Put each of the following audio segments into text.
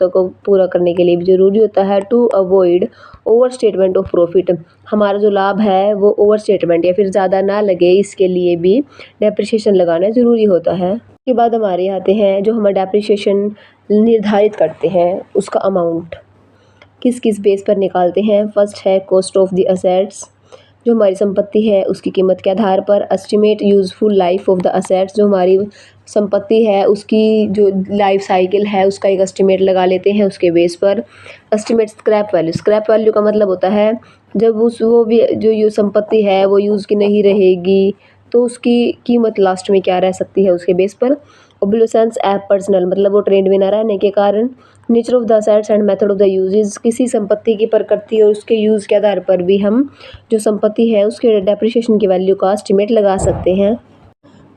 आवश्यकता को पूरा करने के लिए भी ज़रूरी होता है। To avoid over statement of profit, हमारा जो लाभ है वो ओवर स्टेटमेंट या फिर ज़्यादा ना लगे, इसके लिए भी डेप्रिसिएशन लगाना ज़रूरी होता है। उसके बाद हमारे आते हैं जो हमारे डेप्रिसिएशन निर्धारित करते हैं उसका अमाउंट किस किस बेस पर निकालते हैं। फर्स्ट है कॉस्ट ऑफ द असेट्स, जो हमारी संपत्ति है उसकी कीमत के आधार पर। Estimate useful life of the assets, जो हमारी संपत्ति है उसकी जो लाइफ साइकिल है उसका एक एस्टिमेट लगा लेते हैं उसके बेस पर। Estimate scrap value, scrap value का मतलब होता है जब वो भी जो ये संपत्ति है वो यूज़ की नहीं रहेगी तो उसकी कीमत लास्ट में क्या रह सकती है उसके बेस पर। ओब्लिसेंस ऐप पर्सनल, मतलब वो ट्रेंड में न रहने के कारण। Nature of the assets and method of the uses, किसी संपत्ति की प्रकृति और उसके यूज़ के आधार पर भी हम जो संपत्ति है उसके डेप्रिसिएशन की वैल्यू का एस्टिमेट लगा सकते हैं।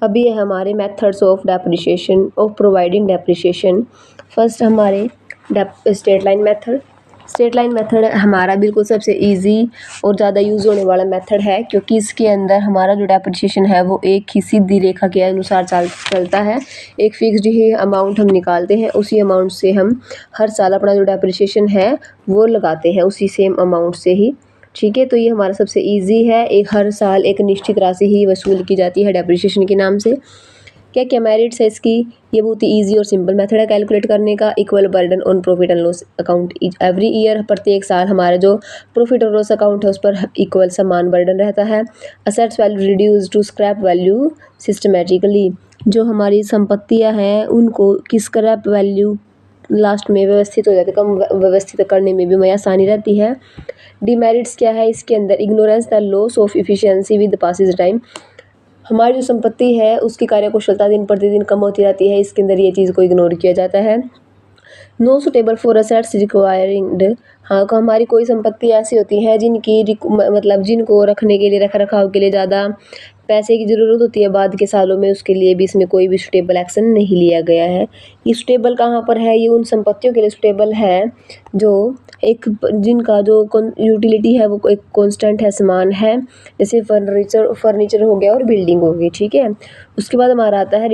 अब ये हमारे methods of depreciation of providing depreciation. First हमारे straight line method. Straight line method हमारा बिल्कुल सबसे इजी और ज़्यादा यूज़ होने वाला मेथड है, क्योंकि इसके अंदर हमारा जो डेप्रिसिएशन है वो एक ही सीधी रेखा के अनुसार चलता है। एक फिक्स्ड ही अमाउंट हम निकालते हैं, उसी अमाउंट से हम हर साल अपना जो डेप्रिसिएशन है वो लगाते हैं उसी सेम अमाउंट से ही। ठीक है, तो ये हमारा सबसे इजी है। एक हर साल एक निश्चित राशि ही वसूल की जाती है डेप्रिसिएशन के नाम से। क्या क्या मेरिट्स है इसकी, ये बहुत ही ईजी और सिंपल मेथड है कैलकुलेट करने का। Equal burden on profit and loss account every year, प्रत्येक साल हमारा जो प्रॉफिट और लॉस अकाउंट है उस पर इक्वल समान बर्डन रहता है। Assets value reduce to scrap value systematically, जो हमारी संपत्तियां हैं उनको की स्क्रैप वैल्यू लास्ट में व्यवस्थित हो जाती है, कम व्यवस्थित करने में भी हमें आसानी रहती है। डिमेरिट्स क्या है इसके अंदर, ignorance the loss of efficiency with passes time, हमारी जो संपत्ति है उसकी कार्यकुशलता दिन प्रतिदिन कम होती रहती है, इसके अंदर ये चीज़ को इग्नोर किया जाता है। No suitable for assets requiring, हाँ हमारी कोई संपत्ति ऐसी होती है जिनकी मतलब जिनको रखने के लिए रख रखाव के लिए ज़्यादा पैसे की ज़रूरत होती है बाद के सालों में, उसके लिए भी इसमें कोई भी सुटेबल एक्शन नहीं लिया गया है। ये सुटेबल कहाँ पर है, ये उन संपत्तियों के लिए सुटेबल है जो एक जिनका जो यूटिलिटी है वो एक कांस्टेंट है, समान है, जैसे फर्नीचर हो गया और बिल्डिंग हो गई। ठीक है, उसके बाद हमारा आता है